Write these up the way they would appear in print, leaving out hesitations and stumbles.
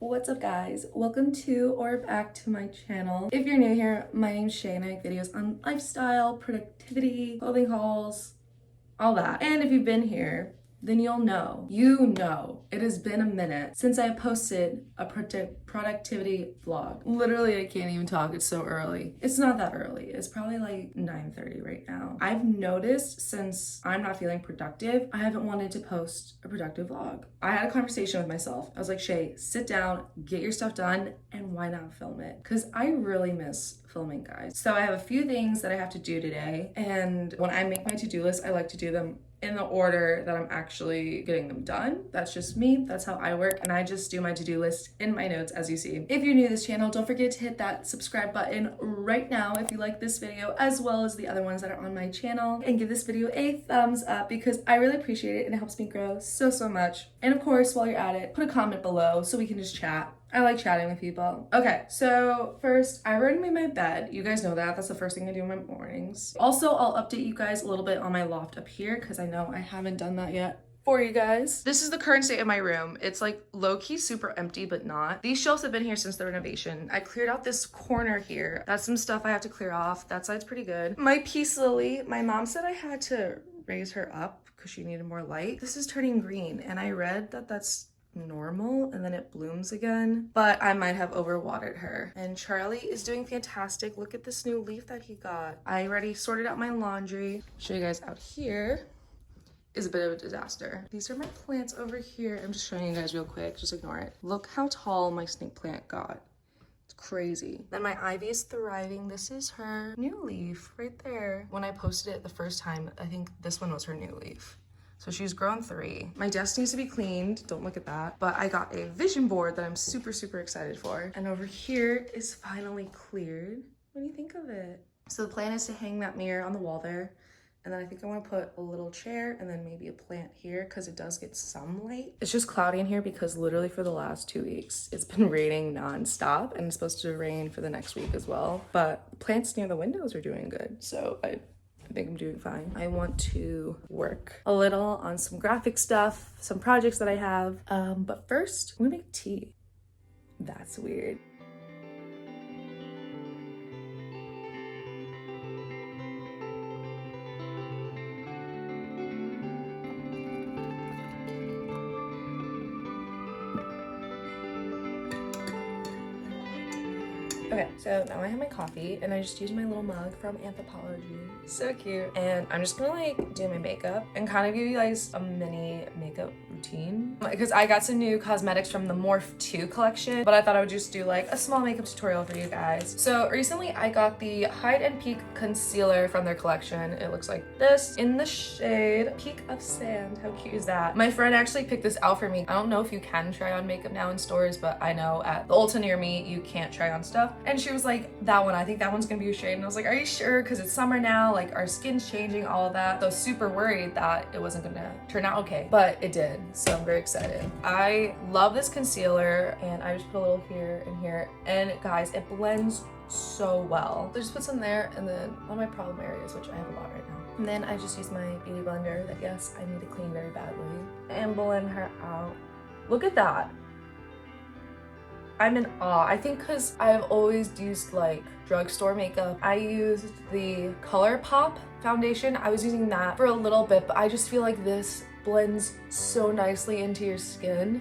What's up guys? Welcome to or back to my channel. If you're new here, my name's Shay and I make videos on lifestyle, productivity, clothing hauls, all that. And if you've been here, then you know it has been a minute since I posted a productivity vlog. Literally, I can't even talk, it's so early. It's not that early, it's probably like 9:30 right now. I've noticed since I'm not feeling productive, I haven't wanted to post a productive vlog. I had a conversation with myself. I was like, Shay, sit down, get your stuff done, and why not film it? Because I really miss filming, guys. So I have a few things that I have to do today, and when I make my to-do list, I like to do them in the order that I'm actually getting them done. That's just me, that's how I work, and I just do my to-do list in my notes as you see. If you're new to this channel, don't forget to hit that subscribe button right now if you like this video, as well as the other ones that are on my channel, and give this video a thumbs up because I really appreciate it and it helps me grow so much. And of course, while you're at it, put a comment below so we can just chat. I like chatting with people. Okay, so first, I already made my bed. You guys know that. That's the first thing I do in my mornings. Also, I'll update you guys a little bit on my loft up here because I know I haven't done that yet for you guys. This is the current state of my room. It's like low-key super empty, but not. These shelves have been here since the renovation. I cleared out this corner here. That's some stuff I have to clear off. That side's pretty good. My peace lily, my mom said I had to raise her up because she needed more light. This is turning green, and I read that that's normal and then it blooms again, but I might have overwatered her. And Charlie is doing fantastic. Look at this new leaf that he got. I already sorted out my laundry. Show you guys out here is a bit of a disaster. These are my plants over here. I'm just showing you guys real quick, just ignore it. Look how tall my snake plant got. It's crazy. Then my ivy is thriving. This is her new leaf right there. When I posted it the first time, I think this one was her new leaf. So she's grown 3. My desk needs to be cleaned. Don't look at that. But I got a vision board that I'm super excited for. And over here is finally cleared. What do you think of it? So the plan is to hang that mirror on the wall there. And then I think I want to put a little chair and then maybe a plant here because it does get some light. It's just cloudy in here because literally for the last 2 weeks, it's been raining nonstop and it's supposed to rain for the next week as well. But plants near the windows are doing good. So I think I'm doing fine. I want to work a little on some graphic stuff, some projects that I have. But first, I'm gonna make tea. That's weird. Okay, so now I have my coffee and I just used my little mug from Anthropology. So cute. And I'm just gonna like do my makeup and kind of give you guys a mini makeup routine because I got some new cosmetics from the Morph 2 collection, but I thought I would just do like a small makeup tutorial for you guys. So recently I got the Hide and Peak concealer from their collection. It looks like this in the shade Peak of Sand. How cute is that? My friend actually picked this out for me. I don't know if you can try on makeup now in stores, but I know at the Ulta near me you can't try on stuff. And she was like, that one, I think that one's gonna be your shade. And I was like, are you sure? Because it's summer now, like our skin's changing, all of that. So super worried that it wasn't gonna turn out okay, but it did. So I'm very excited. I love this concealer and I just put a little here and here. And guys, it blends so well. So just put some there and then on my problem areas, which I have a lot right now. And then I just use my beauty blender that yes, I need to clean very badly and blend her out. Look at that. I'm in awe. I think because I've always used like drugstore makeup. I used the ColourPop foundation. I was using that for a little bit, but I just feel like this blends so nicely into your skin.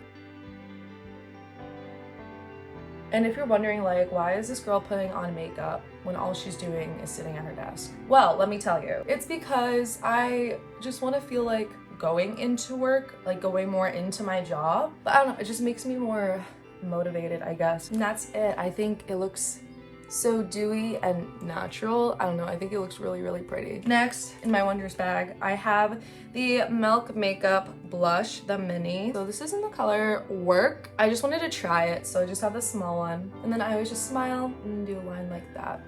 And if you're wondering like, why is this girl putting on makeup when all she's doing is sitting at her desk? Well, let me tell you. It's because I just want to feel like going into work, like going more into my job. But I don't know, it just makes me more motivated, I guess. And that's it. I think it looks so dewy and natural. I don't know, I think it looks really pretty. Next, in my Wonders bag, I have the Milk Makeup Blush, the mini. So this is in the color Work. I just wanted to try it, so I just have the small one. And then I always just smile and do a line like that.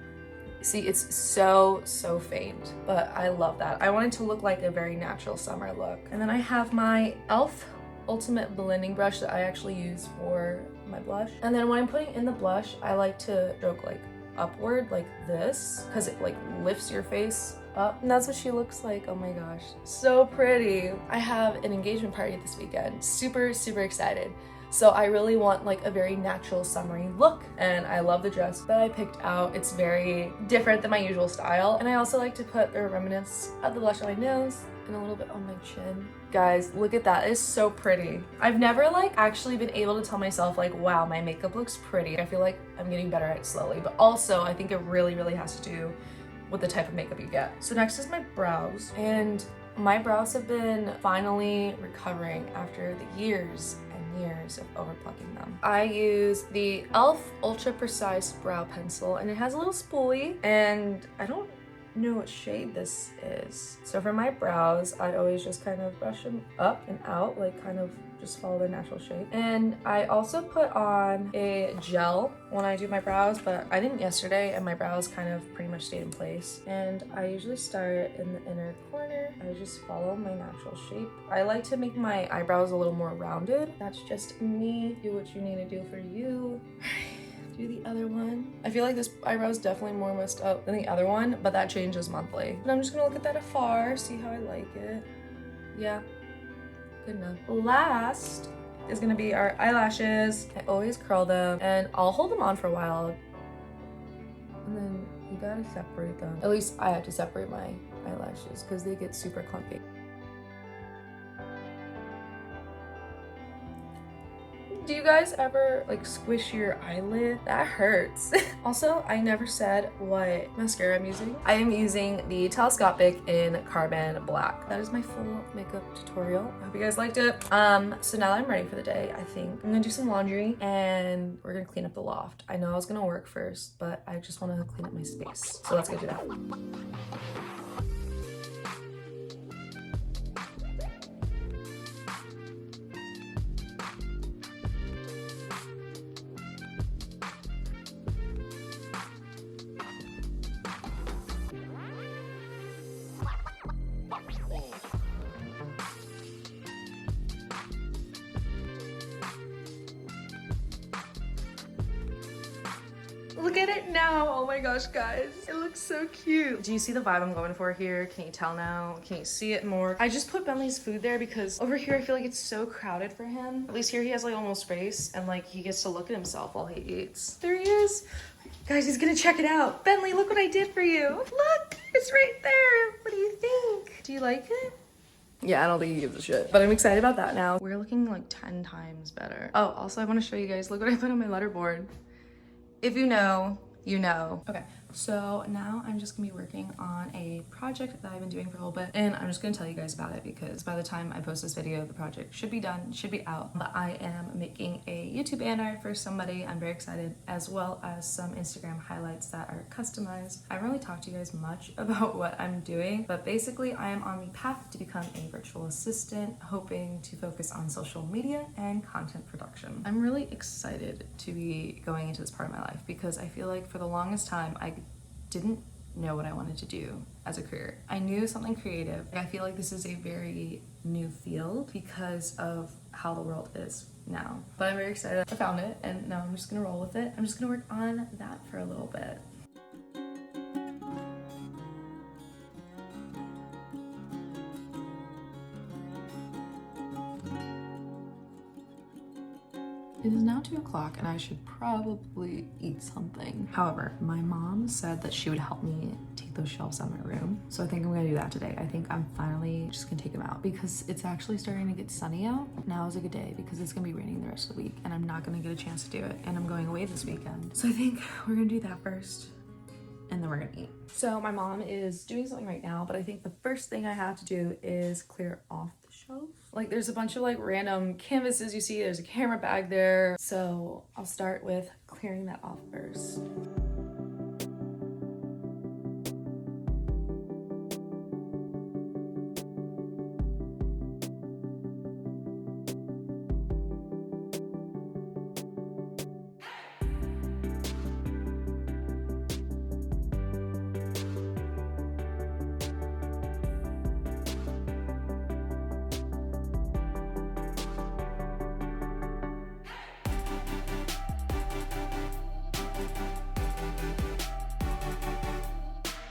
See, it's so faint, but I love that. I want it to look like a very natural summer look. And then I have my e.l.f. Ultimate blending brush that I actually use for my blush. And then when I'm putting in the blush, I like to stroke like upward like this because it like lifts your face up. And that's what she looks like. Oh my gosh, so pretty. I have an engagement party this weekend. Super excited. So I really want like a very natural summery look, and I love the dress that I picked out. It's very different than my usual style, and I also like to put the remnants of the blush on my nose and a little bit on my chin. Guys, look at that. It is so pretty. I've never like actually been able to tell myself like, wow, my makeup looks pretty. I feel like I'm getting better at it slowly, but also I think it really has to do with the type of makeup you get. So next is my brows, and my brows have been finally recovering after the years and years of over plucking them. I use the e.l.f. Ultra Precise Brow Pencil, and it has a little spoolie, and I don't know what shade this is. So for my brows, I always just kind of brush them up and out, like kind of just follow their natural shape. And I also put on a gel when I do my brows, but I didn't yesterday, and my brows kind of pretty much stayed in place. And I usually start in the inner corner. I just follow my natural shape. I like to make my eyebrows a little more rounded. That's just me. Do what you need to do for you. Do the other one. I feel like this eyebrow is definitely more messed up than the other one, but that changes monthly. But I'm just gonna look at that afar, see how I like it. Yeah, good enough. Last is gonna be our eyelashes. I always curl them, and I'll hold them on for a while, and then you gotta separate them. At least I have to separate my eyelashes because they get super clumpy. Do you guys ever like squish your eyelid? That hurts. Also, I never said what mascara I'm using. I am using the Telescopic in Carbon Black. That is my full makeup tutorial. I hope you guys liked it. So now that I'm ready for the day, I think I'm gonna do some laundry and we're gonna clean up the loft. I know I was gonna work first, but I just wanna clean up my space. So let's go do that. Look at it now. Oh my gosh, guys. It looks so cute. Do you see the vibe I'm going for here? Can you tell now? Can you see it more? I just put Bentley's food there because over here I feel like it's so crowded for him. At least here he has like almost space, and like he gets to look at himself while he eats. There he is. Guys, he's gonna check it out. Bentley, look what I did for you. Look, it's right there. What do you think? Do you like it? Yeah, I don't think he gives a shit, but I'm excited about that now. We're looking like 10 times better. Oh, also I want to show you guys, look what I put on my letterboard. If you know, you know. Okay, so now I'm just gonna be working on a project that I've been doing for a little bit, and I'm just gonna tell you guys about it because by the time I post this video, the project should be done, should be out. But I am making a YouTube banner for somebody. I'm very excited, as well as some Instagram highlights that are customized. I haven't really talked to you guys much about what I'm doing, but basically I am on the path to become a virtual assistant, hoping to focus on social media and content production. I'm really excited to be going into this part of my life because I feel like for the longest time I didn't know what I wanted to do as a career. I knew something creative. I feel like this is a very new field because of how the world is now. But I'm very excited. I found it, and now I'm just gonna roll with it. I'm just gonna work on that for a little bit. It is now 2 o'clock and I should probably eat something. However, my mom said that she would help me take those shelves out of my room. So I think I'm gonna do that today. I think I'm finally just gonna take them out because it's actually starting to get sunny out. Now is a good day because it's gonna be raining the rest of the week and I'm not gonna get a chance to do it. And I'm going away this weekend. So I think we're gonna do that first and then we're gonna eat. So my mom is doing something right now, but I think the first thing I have to do is clear off the shelf. Like there's a bunch of like random canvases you see, there's a camera bag there. So I'll start with clearing that off first.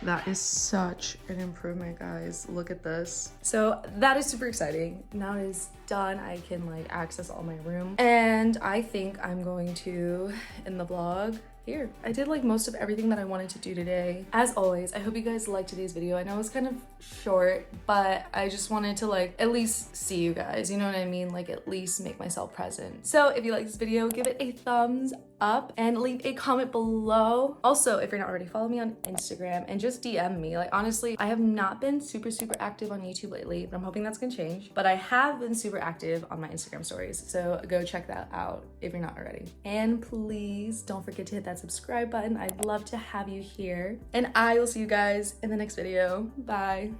That is such an improvement, guys. Look at this. So that is super exciting. Now it is done. I can like access all my room. And I think I'm going to end the vlog here. I did like most of everything that I wanted to do today. As always, I hope you guys liked today's video. I know it was kind of short, but I just wanted to like at least see you guys, you know what I mean? Like at least make myself present. So if you like this video, give it a thumbs up and leave a comment below. Also, if you're not already, follow me on Instagram and just DM me. Like honestly, I have not been super active on YouTube lately, but I'm hoping that's gonna change. But I have been super active on my Instagram stories, so go check that out if you're not already. And please don't forget to hit that subscribe button. I'd love to have you here. And I will see you guys in the next video. Bye.